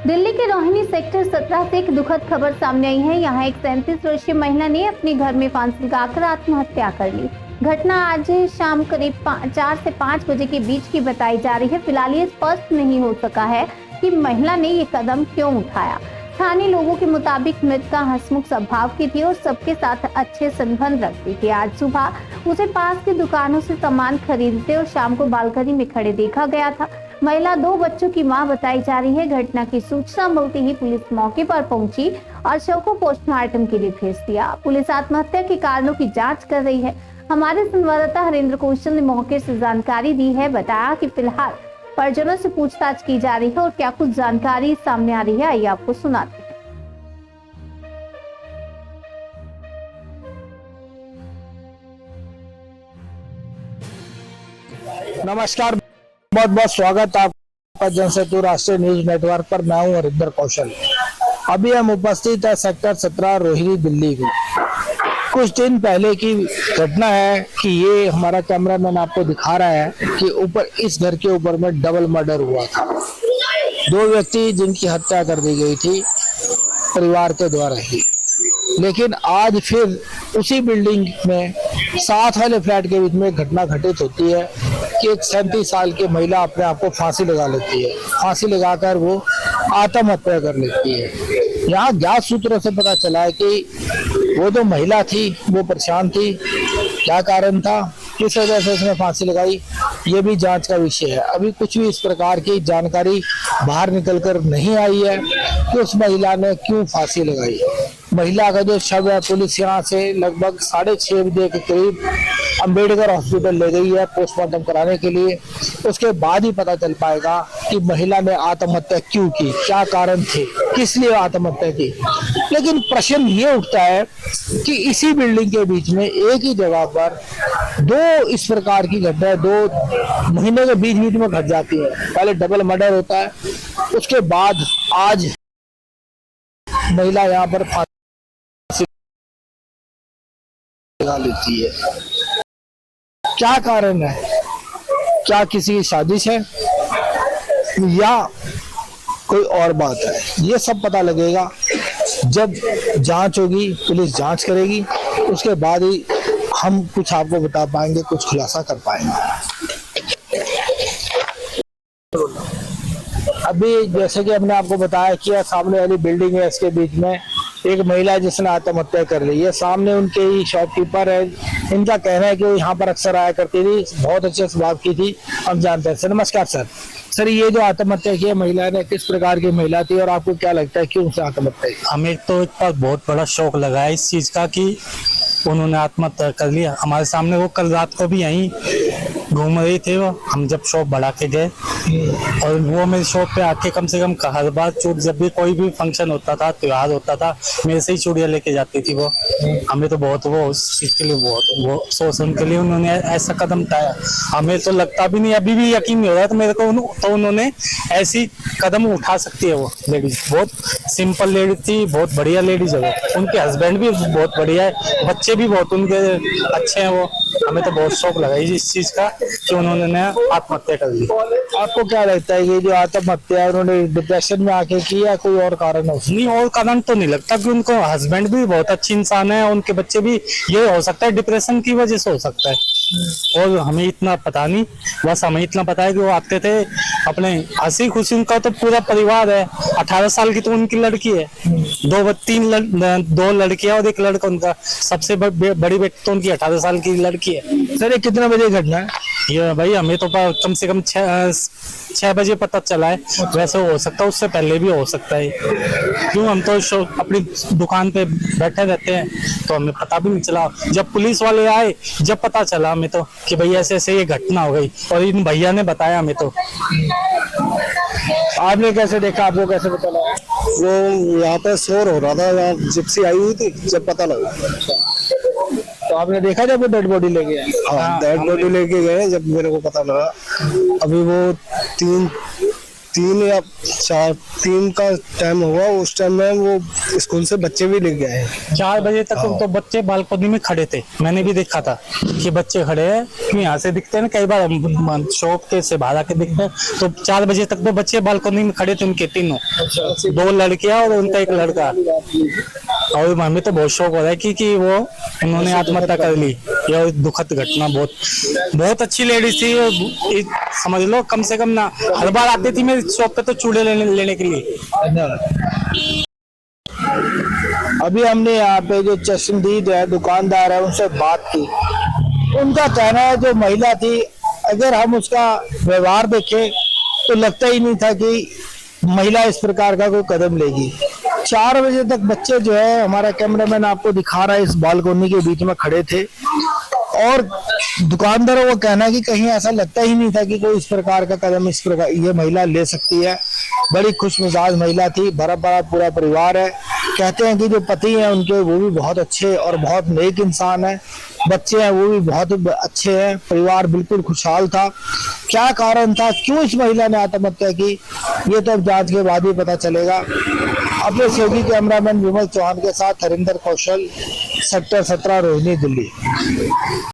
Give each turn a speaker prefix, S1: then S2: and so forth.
S1: दिल्ली के रोहिणी सेक्टर 17 से एक दुखद खबर सामने आई है। यहाँ एक 37 वर्षीय महिला ने अपने घर में फांसी लगाकर आत्महत्या कर ली। घटना आज शाम करीब 4 से 5 बजे के बीच की बताई जा रही है। फिलहाल ये स्पष्ट नहीं हो सका है कि महिला ने ये कदम क्यों उठाया। स्थानीय लोगों के मुताबिक मृतका हंसमुख स्वभाव की थी और सबके साथ अच्छे संबंध रखती थी। आज सुबह उसे पास की दुकानों से सामान खरीदते और शाम को बालकनी में खड़े देखा गया था। महिला 2 बच्चों की मां बताई जा रही है। घटना की सूचना मिलते ही पुलिस मौके पर पहुंची और शव को पोस्टमार्टम के लिए भेज दिया। पुलिस आत्महत्या के कारणों की जांच कर रही है। हमारे संवाददाता हरेंद्र कौशल ने मौके से जानकारी दी है। बताया कि फिलहाल परिजनों से पूछताछ की जा रही है और क्या कुछ जानकारी सामने आ रही है, आइए आपको सुनाते हैं।
S2: नमस्कार, बहुत बहुत स्वागत आपका जनसेतु राष्ट्रीय न्यूज नेटवर्क पर। मैं हूं हरिंदर कौशल। अभी हम उपस्थित है सेक्टर 17 रोहिणी दिल्ली में। कुछ दिन पहले की घटना है कि ये हमारा कैमरामैन आपको दिखा रहा है कि ऊपर इस घर के ऊपर में डबल मर्डर हुआ था। 2 व्यक्ति जिनकी हत्या कर दी गई थी परिवार के द्वारा ही। लेकिन आज फिर उसी बिल्डिंग में साथ वाले फ्लैट के बीच में घटना घटित होती है कि एक 37 साल की महिला अपने आप को फांसी लगा लेती है। फांसी लगाकर वो आत्महत्या कर लेती है। यहाँ ज्ञात सूत्रों से पता चला है कि वो जो महिला थी वो परेशान थी। क्या कारण था, किस वजह से उसने फांसी लगाई, ये भी जांच का विषय है। अभी कुछ भी इस प्रकार की जानकारी बाहर निकलकर नहीं आई है कि उस महिला ने क्यों फांसी लगाई। महिला का जो शव है पुलिस यहाँ से लगभग 6:30 बजे के करीब अंबेडकर हॉस्पिटल ले गई है पोस्टमार्टम कराने के लिए। उसके बाद ही पता चल पाएगा कि महिला ने आत्महत्या क्यों की, क्या कारण थे, किस लिए आत्महत्या की। लेकिन प्रश्न ये उठता है कि इसी बिल्डिंग के बीच में एक ही जगह पर 2 इस प्रकार की घटनाएं 2 महीने के बीच बीच में घट जाती है। पहले डबल मर्डर होता है, उसके बाद आज महिला यहाँ पर फांसी लगा लेती है। क्या कारण है, क्या किसी की साजिश है या कोई और बात है, ये सब पता लगेगा जब जांच होगी। पुलिस जांच करेगी, उसके बाद ही हम कुछ आपको बता पाएंगे, कुछ खुलासा कर पाएंगे। अभी जैसे कि हमने आपको बताया कि सामने वाली बिल्डिंग है, इसके बीच में एक महिला जिसने आत्महत्या कर ली है। सामने उनके ही शॉपकीपर है। इनका कहना है कि वो यहाँ पर अक्सर आया करती थी, बहुत अच्छे स्वभाव की थी। हम जानते हैं सर। नमस्कार सर। सर, ये जो आत्महत्या की महिला ने, किस प्रकार की महिला थी और आपको क्या लगता है क्यों से आत्महत्या की?
S3: हमें तो एक बार बहुत बड़ा शौक लगा है इस चीज का कि उन्होंने आत्महत्या कर लिया हमारे सामने। वो कल रात को भी यहीं घूम रही थे। वो हम जब शॉप बढ़ा के गए और वो मेरी शॉप पे आके कम से कम हर बार जब भी कोई भी फंक्शन होता था, त्योहार होता था, मेरे से ही चूड़ियां लेके जाती थी वो। हमें तो बहुत वो उस चीज के लिए बहुत वो सोच के लिए उन्होंने ऐसा कदम उठाया। हमें तो लगता भी नहीं, अभी भी यकीन नहीं हो रहा था मेरे को तो उन्होंने ऐसी कदम उठा सकती है। वो लेडीज बहुत सिंपल लेडीज थी, बहुत बढ़िया लेडीज है वो। उनके हस्बैंड भी बहुत बढ़िया है, बच्चे भी बहुत उनके अच्छे हैं वो। हमें तो बहुत शौक लगा इस चीज का कि उन्होंने आत्महत्या कर ली।
S2: आपको क्या लगता है कि जो आत्महत्या उन्होंने डिप्रेशन में आके की या कोई और कारण है?
S3: नहीं, और कारण तो नहीं लगता कि उनको हस्बैंड भी बहुत अच्छी इंसान है, उनके बच्चे भी। ये हो सकता है डिप्रेशन की वजह से हो सकता है, और हमें इतना पता नहीं। बस हमें इतना पता है कि वो आते थे अपने हंसी खुशी। उनका तो पूरा परिवार है। 18 साल की तो उनकी लड़की है, 2 लड़कियां और 1 लड़का। उनका सबसे बड़ी बेटी तो उनकी 18 साल की लड़की है।
S2: सर, ये कितने बजे घटना है?
S3: ये भाई हमें तो कम से कम 6 बजे पता चला है। वैसे हो सकता है उससे पहले भी हो सकता है। क्यों, हम तो अपनी दुकान पे बैठे रहते हैं तो हमें पता भी नहीं चला। जब पुलिस वाले आए जब पता चला हमें तो कि भैया ऐसे ऐसे ये घटना हो गई, और इन भैया ने बताया हमें तो।
S2: आपने कैसे देखा, आपको कैसे पता लगा?
S4: वो यहाँ पे शोर हो रहा था, यहाँ जिप्सी आई हुई थी, जब पता लगा।
S2: तो आपने देखा जब वो डेड बॉडी लेके आए?
S4: हाँ, डेड बॉडी लेके गए जब मेरे को पता लगा। अभी वो 3 का टाइम हुआ। उस टाइम में वो स्कूल से बच्चे भी लेके आए।
S3: 4 बजे तक तो बच्चे बालकनी में खड़े थे। मैंने भी देखा था कि बच्चे खड़े हैं, क्यों यहाँ से दिखते हैं ना, कई बार शॉप के से बाहर आके दिखते हैं। तो 4 बजे तक तो बच्चे बालकनी में खड़े थे, उनके तीनों, 2 लड़कियां और उनका एक लड़का। और हमें तो बहुत शौक हो रहा है कि वो उन्होंने आत्महत्या कर ली। यह दुखद घटना, बहुत अच्छी लेडीज थी। समझ लो कम से कम ना हर बार आती थी मेरी शॉप पे तो चूड़े लेने के लिए।
S2: अभी हमने यहाँ पे जो चश्मदीद है, दुकानदार है, उनसे बात की। उनका कहना है जो महिला थी, अगर हम उसका व्यवहार देखें तो लगता ही नहीं था कि महिला इस प्रकार का कोई कदम लेगी। 4 बजे तक बच्चे जो है, हमारा कैमरामैन आपको दिखा रहा है, इस बालकोनी के बीच में खड़े थे। और दुकानदारों का कहना है कि कहीं ऐसा लगता ही नहीं था कि कोई इस प्रकार का कदम इस प्रकार ये महिला ले सकती है। बड़ी खुश मिजाज महिला थी, भरा भरा पूरा परिवार है। कहते हैं कि जो पति हैं उनके, वो भी बहुत अच्छे और बहुत नेक इंसान है। बच्चे हैं वो भी बहुत अच्छे हैं। परिवार बिल्कुल खुशहाल था। क्या कारण था, क्यों इस महिला ने आत्महत्या की, ये तो अब जांच के बाद ही पता चलेगा। अपने सहयोगी कैमरामैन विमल चौहान के साथ हरिंदर कौशल, सेक्टर 17, रोहिणी, दिल्ली।